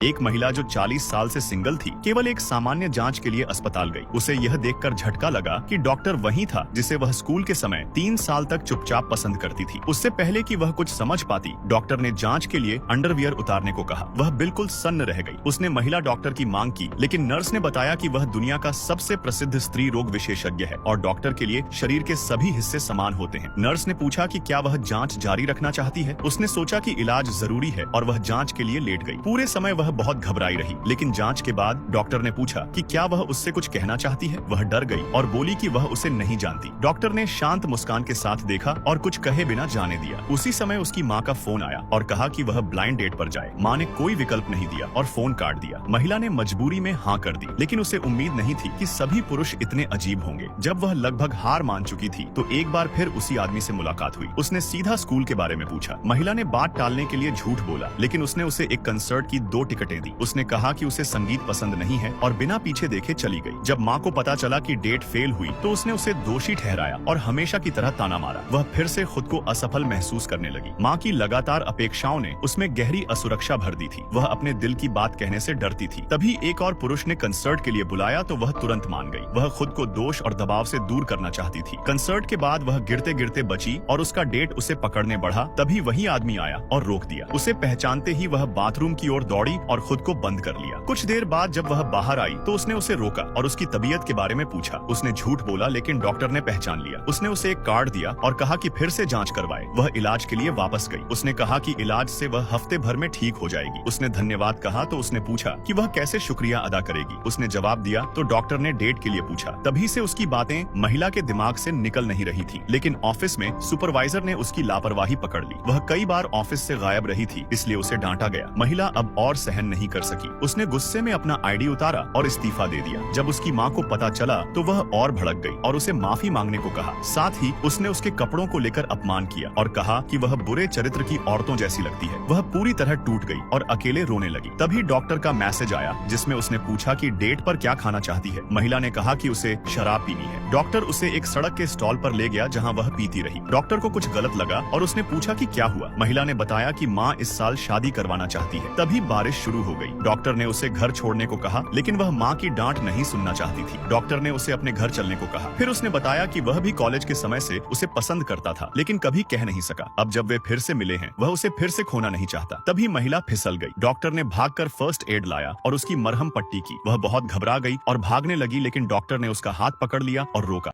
एक महिला जो 40 साल से सिंगल थी, केवल एक सामान्य जांच के लिए अस्पताल गई। उसे यह देखकर झटका लगा कि डॉक्टर वही था जिसे वह स्कूल के समय 3 साल तक चुपचाप पसंद करती थी। उससे पहले कि वह कुछ समझ पाती, डॉक्टर ने जांच के लिए अंडरवियर उतारने को कहा। वह बिल्कुल सन्न रह गई। उसने महिला डॉक्टर की मांग की, लेकिन नर्स ने बताया कि वह दुनिया का सबसे प्रसिद्ध स्त्री रोग विशेषज्ञ है और डॉक्टर के लिए शरीर के सभी हिस्से समान होते हैं। नर्स ने पूछा कि क्या वह जांच जारी रखना चाहती है। उसने सोचा कि इलाज जरूरी है और वह जांच के लिए लेट गई। पूरे समय वह बहुत घबराई रही, लेकिन जांच के बाद डॉक्टर ने पूछा कि क्या वह उससे कुछ कहना चाहती है। वह डर गई और बोली कि वह उसे नहीं जानती। डॉक्टर ने शांत मुस्कान के साथ देखा और कुछ कहे बिना जाने दिया। उसी समय उसकी माँ का फोन आया और कहा कि वह ब्लाइंड डेट पर जाए। माँ ने कोई विकल्प नहीं दिया और फोन काट दिया। महिला ने मजबूरी में हाँ कर दी, लेकिन उसे उम्मीद नहीं थी कि सभी पुरुष इतने अजीब होंगे। जब वह लगभग हार मान चुकी थी तो एक बार फिर उसी आदमी से मुलाकात हुई। उसने सीधा स्कूल के बारे में पूछा। महिला ने बात टालने के लिए झूठ बोला, लेकिन उसने उसे एक कंसर्ट की 2 टिकटें दी। उसने कहा कि उसे संगीत पसंद नहीं है और बिना पीछे देखे चली गई। जब माँ को पता चला कि डेट फेल हुई तो उसने उसे दोषी ठहराया और हमेशा की तरह ताना मारा। वह फिर से खुद को असफल महसूस करने लगी। माँ की लगातार अपेक्षाओं ने उसमें गहरी असुरक्षा भर दी थी। वह अपने दिल की बात कहने से डरती थी। तभी एक और पुरुष ने कंसर्ट के लिए बुलाया तो वह तुरंत मान गई। वह खुद को दोष और दबाव से दूर करना चाहती थी। कंसर्ट के बाद वह गिरते गिरते बची और उसका डेट उसे पकड़ने बढ़ा। तभी वही आदमी आया और रोक दिया। उसे पहचानते ही वह बाथरूम की ओर दौड़ी और खुद को बंद कर लिया। कुछ देर बाद जब वह बाहर आई तो उसने उसे रोका और उसकी तबीयत के बारे में पूछा। उसने झूठ बोला, लेकिन डॉक्टर ने पहचान लिया। उसने उसे एक कार्ड दिया और कहा कि फिर से जांच करवाए। वह इलाज के लिए वापस गई। उसने कहा कि इलाज से वह हफ्ते भर में ठीक हो जाएगी। उसने धन्यवाद कहा तो उसने पूछा कि वह कैसे शुक्रिया अदा करेगी। उसने जवाब दिया तो डॉक्टर ने डेट के लिए पूछा। तभी से उसकी बातें महिला के दिमाग से निकल नहीं रही थी, लेकिन ऑफिस में सुपरवाइजर ने उसकी लापरवाही पकड़ ली। वह कई बार ऑफिस से गायब रही थी, इसलिए उसे डांटा गया। महिला अब और सहन नहीं कर सकी। उसने गुस्से में अपना आईडी उतारा और इस्तीफा दे दिया। जब उसकी माँ को पता चला तो वह और भड़क गई और उसे माफी मांगने को कहा। साथ ही उसने उसके कपड़ों को लेकर अपमान किया और कहा कि वह बुरे चरित्र की औरतों जैसी लगती है। वह पूरी तरह टूट गई और अकेले रोने लगी। तभी डॉक्टर का मैसेज आया जिसमें उसने पूछा कि डेट पर क्या खाना चाहती है। महिला ने कहा कि उसे शराब पीनी है। डॉक्टर उसे एक सड़क के स्टॉल पर ले गया जहाँ वह पीती रही। डॉक्टर को कुछ गलत लगा और उसने पूछा कि क्या हुआ। महिला ने बताया कि माँ इस साल शादी करवाना चाहती है। तभी बारिश शुरू हो गई। डॉक्टर ने उसे घर छोड़ने को कहा, लेकिन वह माँ की डांट नहीं सुनना चाहती थी। डॉक्टर ने उसे अपने घर चलने को कहा। फिर उसने बताया कि वह भी कॉलेज के समय से उसे पसंद करता था, लेकिन कभी कह नहीं सका। अब जब वे फिर से मिले हैं, वह उसे फिर से खोना नहीं चाहता। तभी महिला फिसल गई। डॉक्टर ने भागकर फर्स्ट एड लाया और उसकी मरहम पट्टी की। वह बहुत घबरा गई और भागने लगी, लेकिन डॉक्टर ने उसका हाथ पकड़ लिया और रोका।